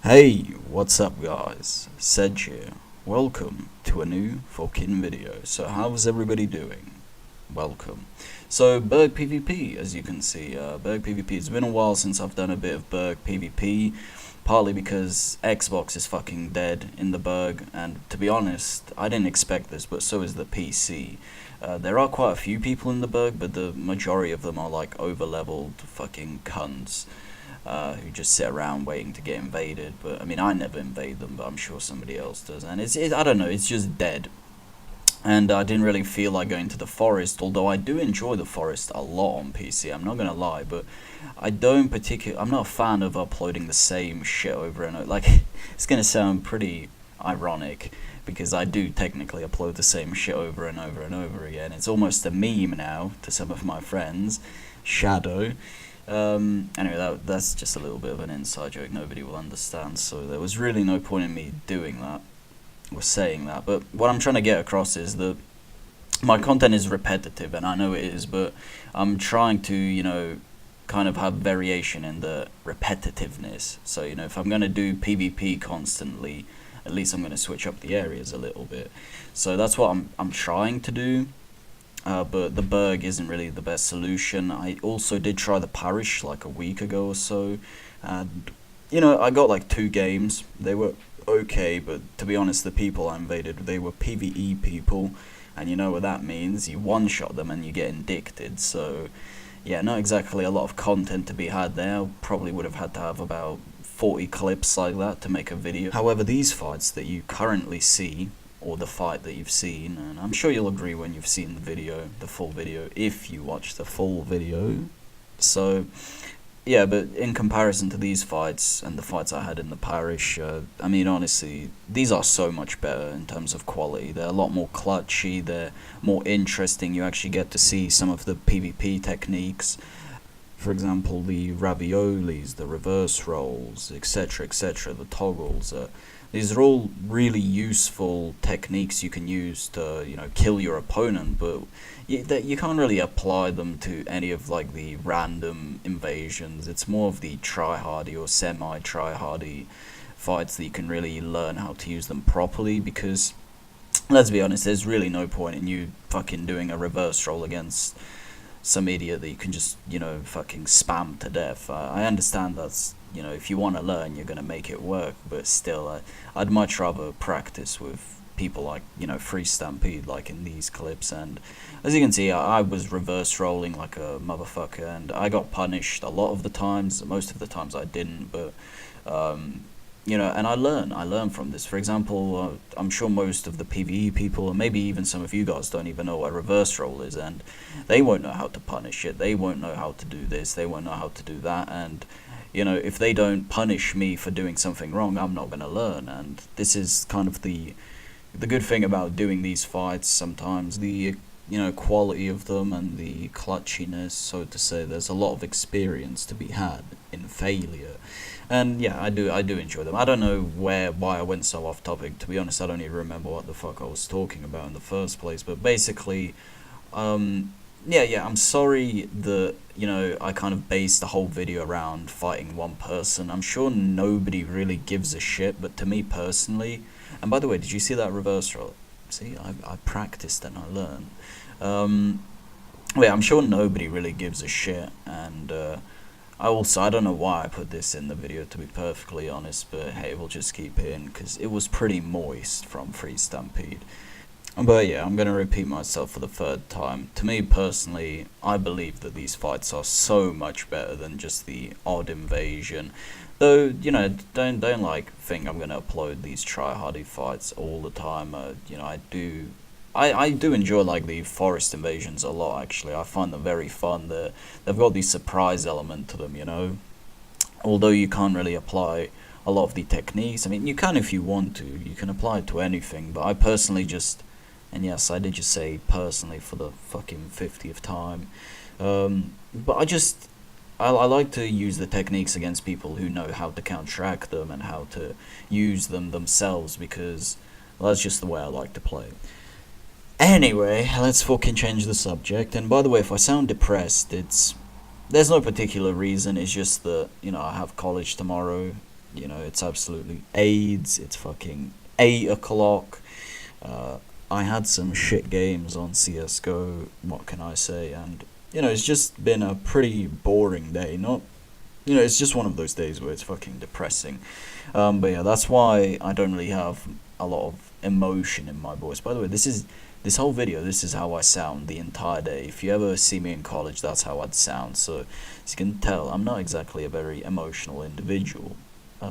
Hey, what's up guys? Sedge here. Welcome to a new fucking video. So how's everybody doing? Welcome. So Burg Pvp, as you can see, Burg Pvp, it's been a while since I've done a bit of Burg Pvp, partly because Xbox is fucking dead in the Burg, and to be honest, I didn't expect this, but so is the PC. There are quite a few people in the Burg, but the majority of them are like over-leveled fucking cunts. Who just sit around waiting to get invaded. But I mean, I never invade them, but I'm sure somebody else does. And I don't know, it's just dead. And I didn't really feel like going to the forest, although I do enjoy the forest a lot on PC, I'm not gonna lie, but I'm not a fan of uploading the same shit over and over. Like, it's gonna sound pretty ironic, because I do technically upload the same shit over and over and over again. It's almost a meme now to some of my friends. Shadow. Anyway, that's just a little bit of an inside joke nobody will understand, so there was really no point in me doing that, or saying that. But what I'm trying to get across is that my content is repetitive, and I know it is, but I'm trying to, you know, kind of have variation in the repetitiveness. So, you know, if I'm going to do PvP constantly, at least I'm going to switch up the areas a little bit. So that's what I'm trying to do. But the Burg isn't really the best solution. I also did try the Parish like a week ago or so, and you know, I got like 2 games. They were okay, but to be honest, the people I invaded, they were PvE people, and you know what that means. You one-shot them and you get indicted. So yeah, not exactly a lot of content to be had there. Probably would have had to have about 40 clips like that to make a video. However, these fights that you currently see, or the fight that you've seen, and I'm sure you'll agree when you've seen the video, the full video, if you watch the full video. So yeah, but in comparison to these fights and the fights I had in the Parish, I mean, honestly, these are so much better in terms of quality. They're a lot more clutchy, they're more interesting. You actually get to see some of the PvP techniques. For example, the raviolis, the reverse rolls, etc., the toggles. These are all really useful techniques you can use to, you know, kill your opponent, but you can't really apply them to any of like the random invasions. It's more of the tryhardy or semi-tryhardy fights that you can really learn how to use them properly, because let's be honest, there's really no point in you fucking doing a reverse roll against some idiot that you can just, you know, fucking spam to death. I understand that's, you know, if you want to learn, you're going to make it work, but still, I'd much rather practice with people like, you know, Free Stampede, like in these clips. And as you can see, I was reverse rolling like a motherfucker, and I got punished a lot of the times. Most of the times I didn't, but you know, and I learn from this. For example, I'm sure most of the PvE people, and maybe even some of you guys, don't even know what a reverse roll is, and they won't know how to punish it. They won't know how to do this. They won't know how to do that. And you know, if they don't punish me for doing something wrong, I'm not going to learn. And this is kind of the good thing about doing these fights. Sometimes the, you know, quality of them and the clutchiness, so to say. There's a lot of experience to be had in failure. And yeah, I do enjoy them. I don't know why I went so off topic. To be honest, I don't even remember what the fuck I was talking about in the first place. But basically, yeah, I'm sorry that, you know, I kind of based the whole video around fighting one person. I'm sure nobody really gives a shit, but to me personally, and by the way, did you see that reverse roll? See, I practiced and I learned. Yeah, I'm sure nobody really gives a shit, and I don't know why I put this in the video, to be perfectly honest, but hey, we'll just keep it in, because it was pretty moist from Free Stampede. But yeah, I'm going to repeat myself for the 3rd time. To me personally, I believe that these fights are so much better than just the odd invasion. Though, you know, don't like think I'm going to upload these tryhardy fights all the time. You know, I do enjoy like the forest invasions a lot, actually. I find them very fun. They've got the surprise element to them, you know. Although you can't really apply a lot of the techniques. I mean, you can if you want to. You can apply it to anything, but I personally just... And yes, I did just say personally for the fucking 50th time. But I like to use the techniques against people who know how to counteract them and how to use them themselves, because well, that's just the way I like to play. Anyway, let's fucking change the subject. And by the way, if I sound depressed, there's no particular reason. It's just that, you know, I have college tomorrow. You know, it's absolutely AIDS. It's fucking 8 o'clock. I had some shit games on CSGO, what can I say, and, you know, it's just been a pretty boring day, not, you know, it's just one of those days where it's fucking depressing, but yeah, that's why I don't really have a lot of emotion in my voice. By the way, this whole video, this is how I sound the entire day. If you ever see me in college, that's how I'd sound, so as you can tell, I'm not exactly a very emotional individual.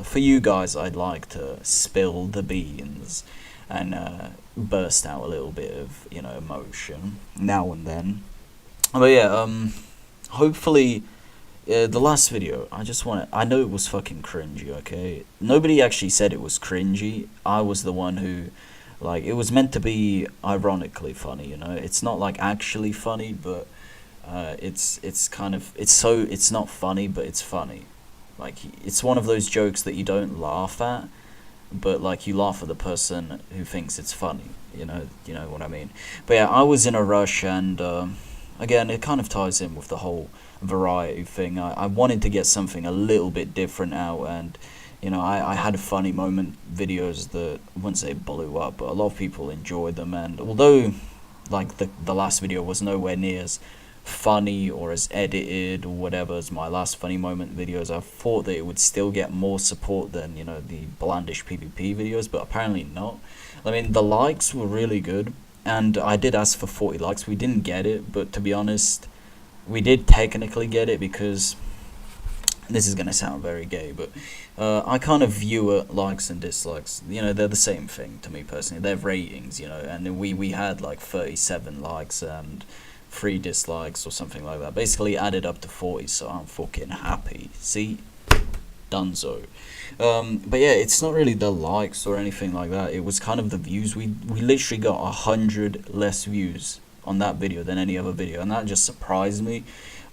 For you guys, I'd like to spill the beans and burst out a little bit of, you know, emotion now and then. But yeah, hopefully, the last video, I know it was fucking cringy, okay? Nobody actually said it was cringy. I was the one who, like, it was meant to be ironically funny, you know? It's not, like, actually funny, but it's kind of, it's not funny, but it's funny. Like, it's one of those jokes that you don't laugh at, but like you laugh at the person who thinks it's funny, you know what I mean. But yeah, I was in a rush, and again, it kind of ties in with the whole variety thing. I wanted to get something a little bit different out, and you know, I had funny moment videos that, I wouldn't say blew up, but a lot of people enjoyed them, and although like the last video was nowhere near as funny or as edited or whatever as my last funny moment videos, I thought that it would still get more support than, you know, the blandish PvP videos, but apparently not. I mean, the likes were really good, and I did ask for 40 likes. We didn't get it, but to be honest, we did technically get it, because this is going to sound very gay, but I kind of view likes and dislikes, you know, they're the same thing to me personally. They're ratings, you know, and we had like 37 likes and 3 dislikes or something like that, basically added up to 40, so I'm fucking happy. See, dunzo. But yeah, it's not really the likes or anything like that, it was kind of the views. We literally got 100 less views on that video than any other video, and that just surprised me.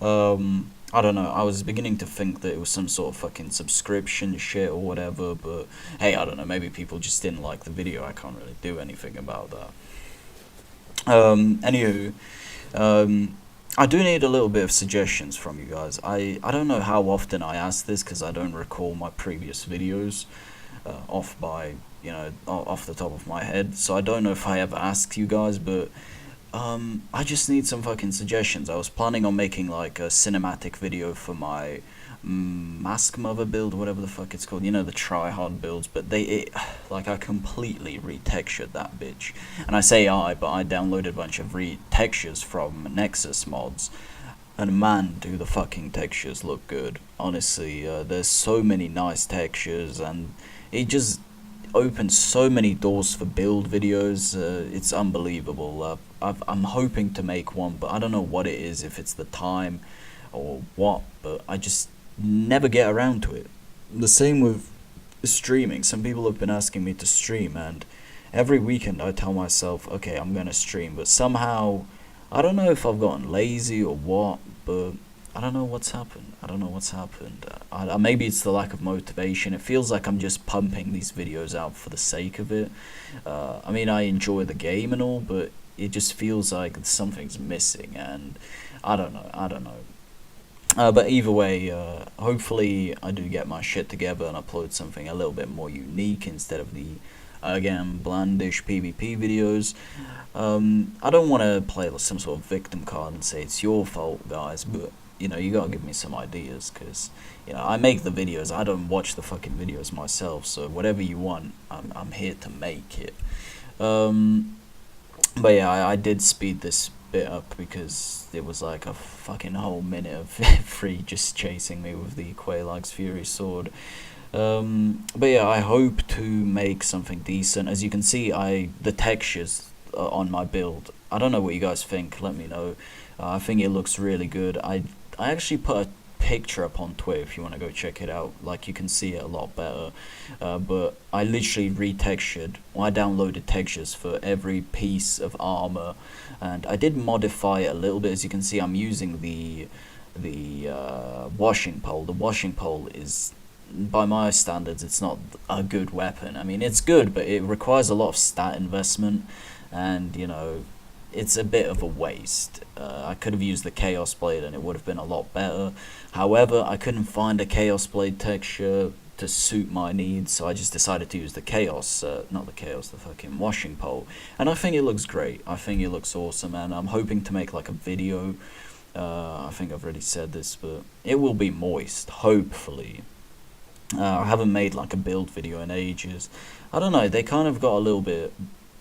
I don't know, I was beginning to think that it was some sort of fucking subscription shit or whatever, but hey, I don't know, maybe people just didn't like the video. I can't really do anything about that. Anywho, I do need a little bit of suggestions from you guys. I don't know how often I ask this, because I don't recall my previous videos off the top of my head, so I don't know if I ever asked you guys, but I just need some fucking suggestions. I was planning on making like a cinematic video for my mask mother build, whatever the fuck it's called, you know, the tryhard builds, but like I completely retextured that bitch. And I say but I downloaded a bunch of retextures from Nexus mods, and man, do the fucking textures look good. Honestly, there's so many nice textures, and it just opens so many doors for build videos. It's unbelievable. I'm hoping to make one, but I don't know what it is, if it's the time or what, but I just never get around to it. The same with streaming. Some people have been asking me to stream, and every weekend I tell myself, okay, I'm gonna stream, but somehow, I don't know if I've gotten lazy or what, but I don't know what's happened. Maybe it's the lack of motivation. It feels like I'm just pumping these videos out for the sake of it. I mean, I enjoy the game and all, but it just feels like something's missing, and I don't know. But either way, hopefully I do get my shit together and upload something a little bit more unique instead of the, again, blandish PvP videos. I don't want to play some sort of victim card and say it's your fault, guys, but you know, you gotta give me some ideas, because you know, I make the videos, I don't watch the fucking videos myself, so whatever you want, I'm here to make it. But yeah, I did speed this bit up because it was like a fucking whole minute of Free just chasing me with the Quelaag's Fury sword. But yeah, I hope to make something decent. As you can see, the textures on my build, I don't know what you guys think, let me know. I think it looks really good. I actually put a picture up on Twitter if you want to go check it out, like you can see it a lot better, but I literally retextured, I downloaded textures for every piece of armor, and I did modify it a little bit. As you can see, I'm using the washing pole. The washing pole is, by my standards, it's not a good weapon. I mean, it's good, but it requires a lot of stat investment, and you know, it's a bit of a waste. I could have used the Chaos Blade and it would have been a lot better. However, I couldn't find a Chaos Blade texture to suit my needs, so I just decided to use the chaos, not the chaos, the fucking washing pole, and I think it looks great. I think it looks awesome, and I'm hoping to make like a video. I think I've already said this, but it will be moist, hopefully. I haven't made like a build video in ages. I don't know, they kind of got a little bit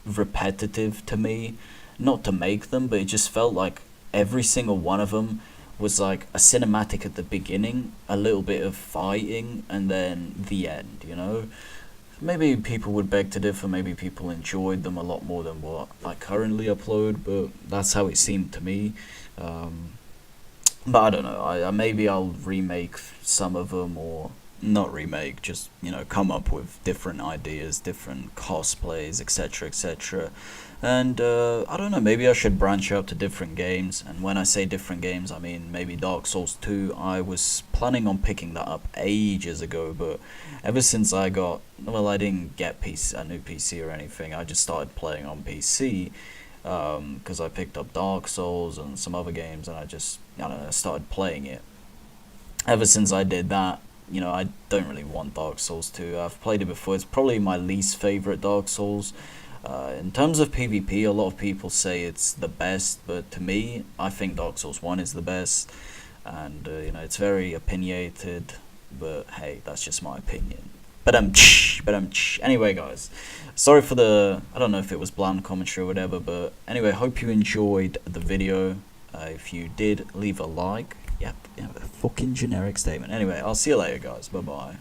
repetitive to me. Not to make them, but it just felt like every single one of them was like a cinematic at the beginning, a little bit of fighting, and then the end, you know? Maybe people would beg to differ, maybe people enjoyed them a lot more than what I currently upload, but that's how it seemed to me. But I don't know, maybe I'll remake some of them, or not remake, just, you know, come up with different ideas, different cosplays, etc, etc. And I don't know, maybe I should branch out to different games. And when I say different games, I mean maybe Dark Souls 2. I was planning on picking that up ages ago, but ever since I got, well, I didn't get a new PC or anything, I just started playing on PC, because I picked up Dark Souls and some other games, and I don't know, started playing it. Ever since I did that, you know, I don't really want Dark Souls 2. I've played it before. It's probably my least favorite Dark Souls. In terms of PvP, a lot of people say it's the best, but to me, I think Dark Souls 1 is the best. And, you know, it's very opinionated, but hey, that's just my opinion. But anyway, guys, sorry for the, I don't know if it was bland commentary or whatever, but anyway, hope you enjoyed the video. If you did, leave a like. Yep, a fucking generic statement. Anyway, I'll see you later, guys. Bye-bye.